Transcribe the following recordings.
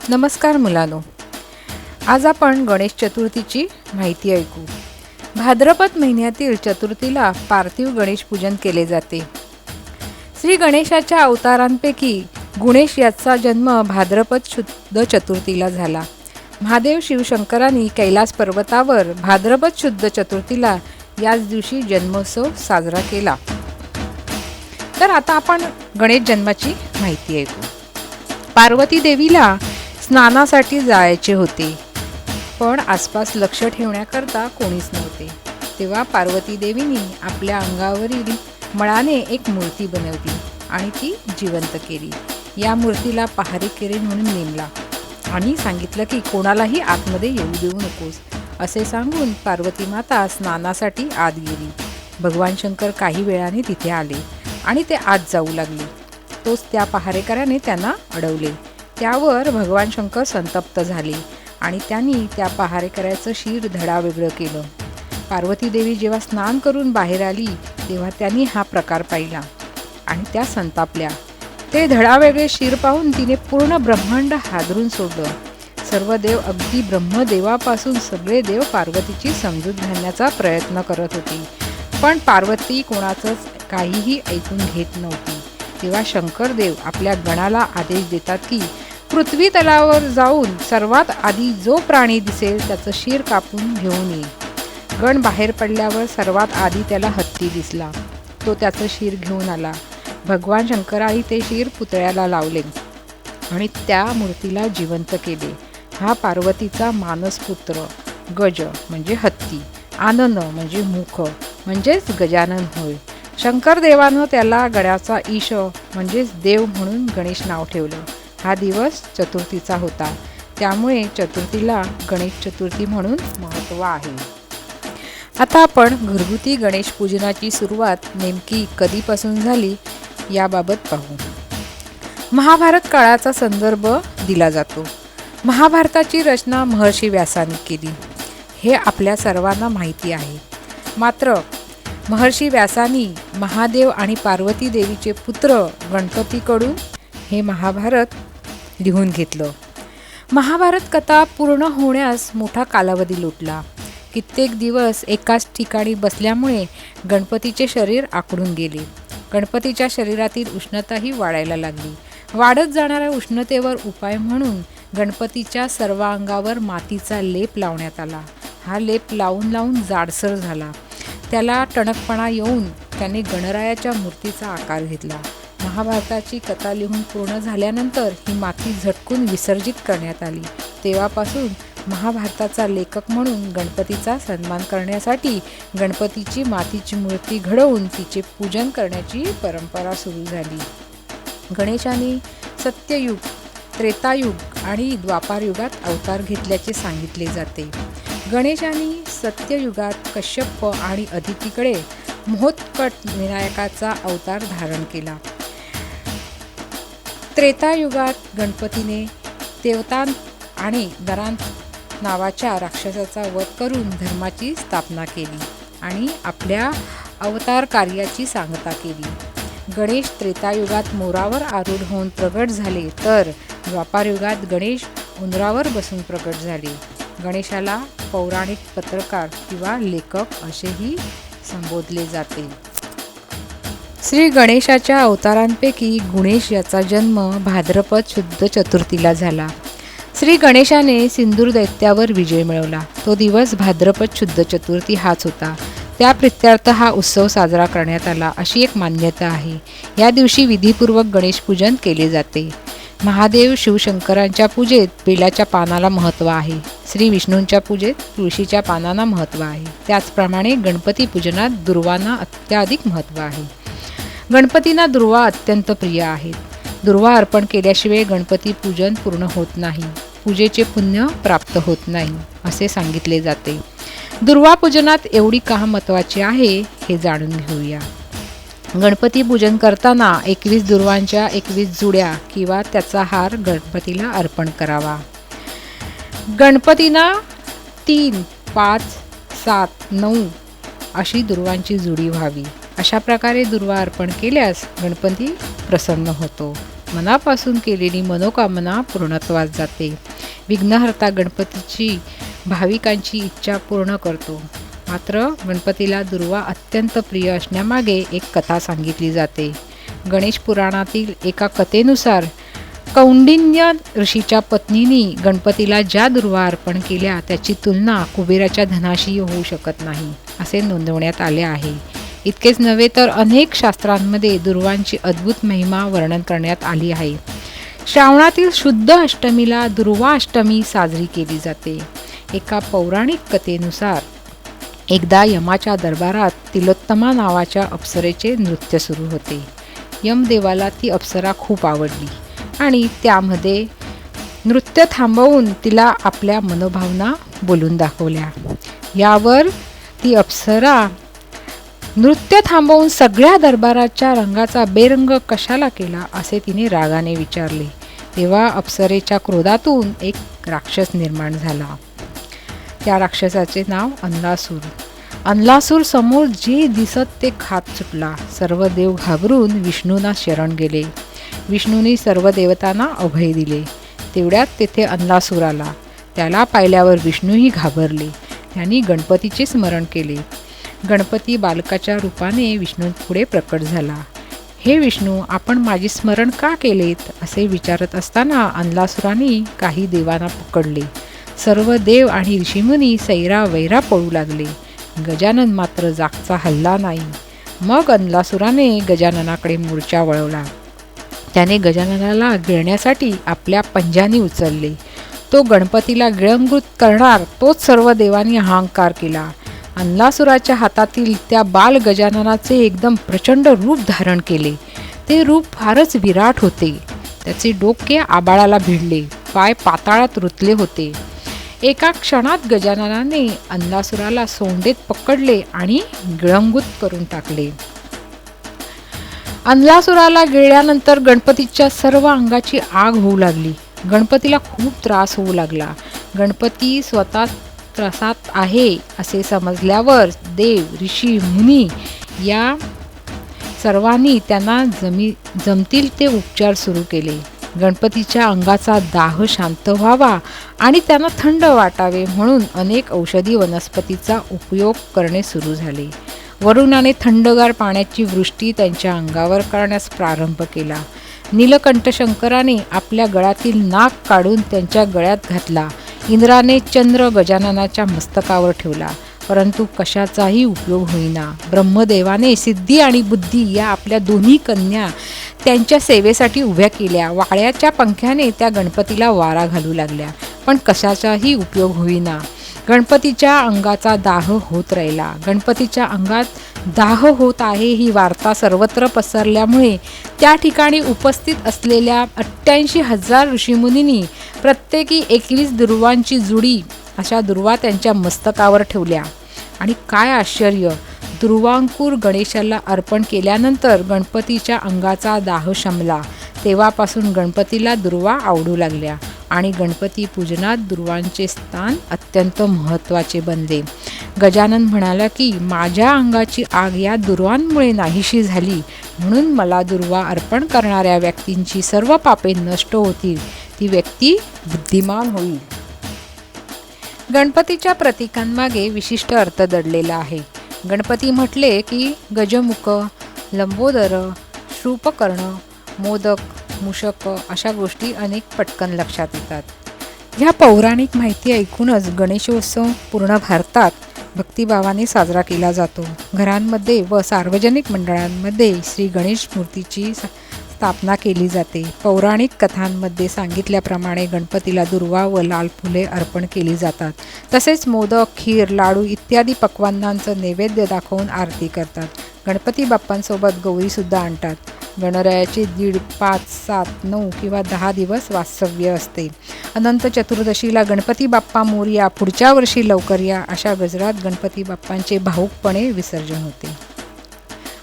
नमस्कार मुलांनो, आज आपण गणेश चतुर्थीची माहिती ऐकू. भाद्रपद महिन्यातील चतुर्थीला पार्थिव गणेश पूजन केले जाते. श्री गणेशाच्या अवतारांपैकी गुणेश याचा जन्म भाद्रपद शुद्ध चतुर्थीला झाला. महादेव शिवशंकरांनी कैलास पर्वतावर भाद्रपद शुद्ध चतुर्थीला याच दिवशी जन्मोत्सव साजरा केला. तर आता आपण गणेश जन्माची माहिती ऐकू. पार्वती देवीला स्नानासाठी जायचे होते, पण आसपास लक्ष ठेवण्याकरता कोणीच नव्हते. तेव्हा पार्वती देवीने आपल्या अंगावरील मळाने एक मूर्ती बनवली आणि ती जिवंत केली. या मूर्तीला पहारेकरी म्हणून नेमला आणि सांगितलं की कोणालाही आतमध्ये येऊ देऊ नकोस असे सांगून पार्वती माता स्नानासाठी आत गेली. भगवान शंकर काही वेळाने तिथे आले आणि ते आत जाऊ लागले. तोच त्या पहारेकऱ्याने त्यांना अडवले. त्यावर भगवान शंकर संतप्त झाले आणि त्यांनी त्या पहारेकऱ्याचं शिर धडावेगळं केलं. पार्वती देवी जेव्हा स्नान करून बाहेर आली तेव्हा त्यांनी हा प्रकार पाहिला आणि त्या संतापल्या. ते धडावेगळे शिर पाहून तिने पूर्ण ब्रह्मांड हादरून सोडलं. सर्व देव, अगदी ब्रह्मदेवापासून सगळे देव पार्वतीची समजूत घालण्याचा प्रयत्न करत होते, पण पार्वती कोणाचंच काहीही ऐकून घेत नव्हती. तेव्हा शंकरदेव आपल्या गणाला आदेश देतात की पृथ्वी तलावर जाऊन सर्वात आधी जो प्राणी दिसेल त्याचं शिर कापून घेऊन ये. गण बाहेर पडल्यावर सर्वात आधी त्याला हत्ती दिसला. तो त्याचं शिर घेऊन आला. भगवान शंकरांनी ते शिर पुतळ्याला लावले आणि त्या मूर्तीला जिवंत केले. हा पार्वतीचा मानसपुत्र. गज म्हणजे हत्ती, आनन म्हणजे मुख म्हणजेच गजानन होय. शंकर देवानं त्याला गणाचा ईश म्हणजेच देव म्हणून गणेश नाव ठेवलं. हा दिवस चतुर्थीचा होता, त्यामुळे चतुर्थीला गणेश चतुर्थी म्हणून महत्त्व आहे. आता आपण घरगुती गणेश पूजनाची सुरुवात नेमकी कधीपासून झाली याबाबत पाहू. महाभारत काळाचा संदर्भ दिला जातो. महाभारताची रचना महर्षी व्यासाने केली हे आपल्या सर्वांना माहिती आहे. मात्र महर्षी व्यासानी महादेव आणि पार्वती देवीचे पुत्र गणपतीकडून हे महाभारत लिहून घेतलं. महाभारत कथा पूर्ण होण्यास मोठा कालावधी लोटला. कित्येक दिवस एकाच ठिकाणी बसल्यामुळे गणपतीचे शरीर आखडून गेले. गणपतीच्या शरीरातील उष्णताही वाढायला लागली. वाढत जाणाऱ्या उष्णतेवर उपाय म्हणून गणपतीच्या सर्व अंगावर मातीचा लेप लावण्यात आला. हा लेप लावून लावून जाडसर झाला. त्याला टणकपणा येऊन त्याने गणरायाच्या मूर्तीचा आकार घेतला. महाभारताची कथा लिहून पूर्ण झाल्यानंतर ही माती झटकून विसर्जित करण्यात आली. तेव्हापासून महाभारताचा लेखक म्हणून गणपतीचा सन्मान करण्यासाठी गणपतीची मातीची मूर्ती घडवून तिचे पूजन करण्याची परंपरा सुरू झाली. गणेशाने सत्ययुग, त्रेतायुग आणि द्वापारयुगात अवतार घेतल्याचे सांगितले जाते. गणेशाने सत्ययुगात कश्यप आणि अदितीकडे महोत्कट विनायकाचा अवतार धारण केला. त्रेतायुगात गणपतीने देवतांत आणि दरांत नावाच्या राक्षसाचा वध करून धर्माची स्थापना केली आणि आपल्या अवतार कार्याची सांगता केली. गणेश त्रेतायुगात मोरावर आरूढ होऊन प्रगट झाले, तर द्वापारयुगात गणेश उंदरावर बसून प्रगट झाले. गणेशाला पौराणिक पत्रकार किंवा लेखक असेही संबोधले जाते. श्री गणेशाच्या अवतारांपैकी गुणेश याचा जन्म भाद्रपद शुद्ध चतुर्थीला झाला. श्री गणेशाने सिंदूर दैत्यावर विजय मिळवला. तो दिवस भाद्रपद शुद्ध चतुर्थी हाच होता. त्या प्रित्यर्थ हा उत्सव साजरा करण्यात आला अशी एक मान्यता आहे. या दिवशी विधीपूर्वक गणेश पूजन केले जाते. महादेव शिवशंकरांच्या पूजेत बेलाच्या पानाला महत्त्व आहे. श्री विष्णूंच्या पूजेत तुळशीच्या पानांना महत्त्व आहे. त्याचप्रमाणे गणपती पूजनात दुर्वांना अत्याधिक महत्त्व आहे. गणपतींना दुर्वा अत्यंत प्रिय आहेत. दुर्वा अर्पण केल्याशिवाय गणपती पूजन पूर्ण होत नाही, पूजेचे पुण्य प्राप्त होत नाही असे सांगितले जाते. दुर्वा पूजनात एवढी का महत्त्वाची आहे हे जाणून घेऊया. गणपती पूजन करताना 21 दुर्वांच्या 21 जुड्या किंवा त्याचा हार गणपतीला अर्पण करावा. गणपतींना 3, 5, 7, 9 अशी दुर्वांची जुडी व्हावी. अशा प्रकारे दुर्वा अर्पण केल्यास गणपती प्रसन्न होतो. मनापासून केलेली मनोकामना पूर्णत्वास जाते. विघ्नहर्ता गणपतीची भाविकांची इच्छा पूर्ण करतो. मात्र गणपतीला दुर्वा अत्यंत प्रिय असण्यामागे एक कथा सांगितली जाते. गणेश पुराणातील एका कथेनुसार कौंडिन्य ऋषीच्या पत्नीने गणपतीला ज्या दुर्वा अर्पण केल्या त्याची तुलना कुबेराच्या धनाशी होऊ शकत नाही असे नोंदवण्यात आले आहे. इतकेच नव्हे तर अनेक शास्त्रांमध्ये दुर्वांची अद्भुत महिमा वर्णन करण्यात आली आहे. श्रावणातील शुद्ध अष्टमीला दुर्वा अष्टमी साजरी केली जाते. एका पौराणिक कथेनुसार एकदा यमाच्या दरबारात तिलोत्तमा नावाच्या अप्सरेचे नृत्य सुरू होते. यमदेवाला ती अप्सरा खूप आवडली आणि त्यामध्ये नृत्य थांबवून तिला आपल्या मनोभावना बोलून दाखवल्या. यावर ती अप्सरा नृत्य थांबवून सगळ्या दरबाराच्या रंगाचा बेरंग कशाला केला असे तिने रागाने विचारले. तेव्हा अप्सरेच्या क्रोधातून एक राक्षस निर्माण झाला. त्या राक्षसाचे नाव अन्नासूर. अन्नासूर समोर जे दिसत ते खात सुटला. सर्व देव घाबरून विष्णूंना शरण गेले. विष्णूंनी सर्व देवतांना अभय दिले. तेवढ्यात तेथे अन्नासूर आला. त्याला पाहिल्यावर विष्णूही घाबरले. त्यांनी गणपतीचे स्मरण केले. गणपती बालकाच्या रूपाने विष्णूंपुढे प्रकट झाला. हे विष्णू, आपण माझे स्मरण का केलेत असे विचारत असताना अन्नासुराने काही देवांना पकडले. सर्व देव आणि ऋषीमुनी सैरा वैरा पळू लागले. गजानन मात्र जागचा हलला नाही. मग अन्नासुराने गजाननाकडे मोर्चा वळवला. त्याने गजाननाला गिळण्यासाठी आपल्या पंजांनी उचलले. तो गणपतीला गिळंकृत करणार तोच सर्व देवांनी अहंकार केला. अन्नासुराच्या हातातील त्या बाल गजाननाचे एकदम प्रचंड रूप धारण केले. ते रूप फारच विराट होते. त्याचे डोके आबाळाला भिडले, पाय पाताळात रुतले होते. एका क्षणात गजाननाने अन्नासुराला सोंडेत पकडले आणि गिळंकृत करून टाकले. अन्नासुराला गिळल्यानंतर गणपतीच्या सर्व अंगाची आग होऊ लागली. गणपतीला खूप त्रास होऊ लागला. गणपती स्वतः त्रासात आहे असे समजल्यावर देव, ऋषी, मुनी या सर्वांनी त्यांना जमतील ते उपचार सुरू केले. गणपतीच्या अंगाचा दाह शांत व्हावा आणि त्यांना थंड वाटावे म्हणून अनेक औषधी वनस्पतीचा उपयोग करणे सुरू झाले. वरुणाने थंडगार पाण्याची वृष्टी त्यांच्या अंगावर करण्यास प्रारंभ केला. नीलकंठ शंकराने आपल्या गळ्यातील नाग काढून त्यांच्या गळ्यात घातला. इंद्राने चंद्र गजाननाच्या मस्तकावर ठेवला, परंतु कशाचाही उपयोग होईना. ब्रह्मदेवाने सिद्धी आणि बुद्धी या आपल्या दोन्ही कन्या त्यांच्या सेवेसाठी उभ्या केल्या. वाळ्याच्या पंख्याने त्या गणपतीला वारा घालू लागल्या, पण कशाचाही उपयोग होईना. गणपतीच्या अंगाचा दाह होत राहिला. गणपतीच्या अंगात दाह होत आहे ही वार्ता सर्वत्र पसरल्यामुळे त्या ठिकाणी उपस्थित असलेल्या 88,000 ऋषीमुनींनी प्रत्येकी 21 दुर्वांची जुडी अशा दुर्वा त्यांच्या मस्तकावर ठेवल्या. आणि काय आश्चर्य, दुर्वांकुर गणेशाला अर्पण केल्यानंतर गणपतीच्या अंगाचा दाह शमला. तेव्हापासून गणपतीला दुर्वा आवडू लागल्या आणि गणपती पूजनात दुर्वांचे स्थान अत्यंत महत्त्वाचे बनले. गजानन म्हणाला की माझ्या अंगाची आग या दुर्वांमुळे नाहीशी झाली, म्हणून मला दुर्वा अर्पण करणाऱ्या व्यक्तींची सर्व पापे नष्ट होतील. ती व्यक्ती बुद्धिमान होईल. गणपतीच्या प्रतीकांमागे विशिष्ट अर्थ दडलेला आहे. गणपती म्हटले की गजमुख, लंबोदर, शूपकर्ण, मोदक, मूषक अशा गोष्टी अनेक पटकन लक्षात येतात. ह्या पौराणिक माहिती ऐकूनच गणेशोत्सव पूर्ण भारतात भक्तिभावाने साजरा केला जातो. घरांमध्ये व सार्वजनिक मंडळांमध्ये श्री गणेश मूर्तीची स्थापना केली जाते. पौराणिक कथांमध्ये सांगितल्याप्रमाणे गणपतीला दुर्वा व लाल फुले अर्पण केली जातात. तसेच मोदक, खीर, लाडू इत्यादी पक्वान्नांचं नैवेद्य दाखवून आरती करतात. गणपती बाप्पांसोबत गौरीसुद्धा आणतात. गणरायाचे 1.5, 5, 7, 9 किंवा 10 दिवस वास्तव्य असते. अनंत चतुर्दशीला गणपती बाप्पा मोरया, पुढच्या वर्षी लवकर या अशा गजरात गणपती बाप्पांचे भावुकपणे विसर्जन होते.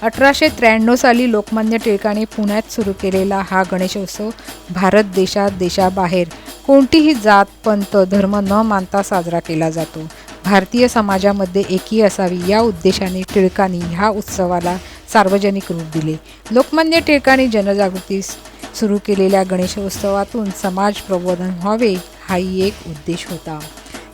1893 साली लोकमान्य टिळकांनी पुण्यात सुरू केलेला हा गणेशोत्सव भारत देशात, देशाबाहेर कोणतीही जात, पंथ, धर्म न मानता साजरा केला जातो. भारतीय समाजामध्ये एकी असावी या उद्देशाने टिळकांनी ह्या उत्सवाला सार्वजनिक रूप दिले. लोकमान्य टिळकांनी जनजागृतीस सुरू केलेल्या गणेशोत्सवातून समाज प्रबोधन व्हावे हाही एक उद्देश होता.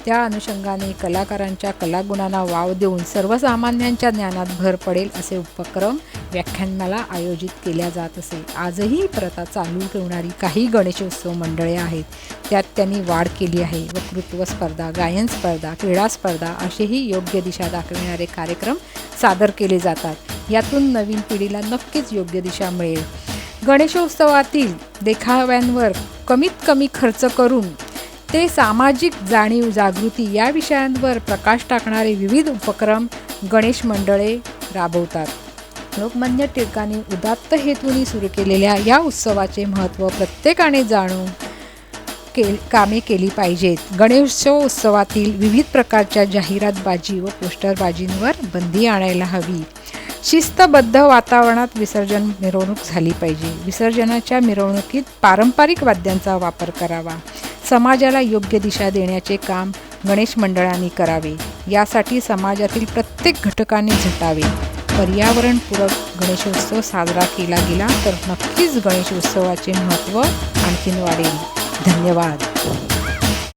त्या अनुषंगाने कलाकारांच्या कलागुणांना वाव देऊन सर्वसामान्यांच्या ज्ञानात भर पडेल असे उपक्रम व्याख्यानमाला आयोजित केल्या जात असे. आजही प्रथा चालू ठेवणारी काही गणेशोत्सव मंडळे आहेत. त्यात त्यांनी वाढ केली आहे. वक्तृत्व स्पर्धा, गायन स्पर्धा, क्रीडा स्पर्धा असेही योग्य दिशा दाखविणारे कार्यक्रम सादर केले जातात. यातून नवीन पिढीला नक्कीच योग्य दिशा मिळेल. गणेशोत्सवातील देखाव्यांवर कमीत कमी खर्च करून ते सामाजिक जाणीव जागृती या विषयांवर प्रकाश टाकणारे विविध उपक्रम गणेश मंडळे राबवतात. लोकमान्य टिळकांनी उदात्त हेतूने सुरू केलेल्या या उत्सवाचे महत्त्व प्रत्येकाने जाणून कामे केली पाहिजेत. गणेशोत्सवातील विविध प्रकारच्या जाहिरातबाजी व पोस्टरबाजींवर बंदी आणायला हवी. शिस्तबद्ध वातावरणात विसर्जन मिरवणूक झाली पाहिजे. विसर्जनाच्या मिरवणुकीत पारंपरिक वाद्यांचा वापर करावा. समाजाला योग्य दिशा देण्याचे काम गणेश मंडळांनी करावे. यासाठी समाजातील प्रत्येक घटकाने झटावे. पर्यावरणपूरक गणेशोत्सव साजरा केला गेला तर नक्कीच गणेशोत्सवाचे महत्त्व आणखीन वाढेल. धन्यवाद.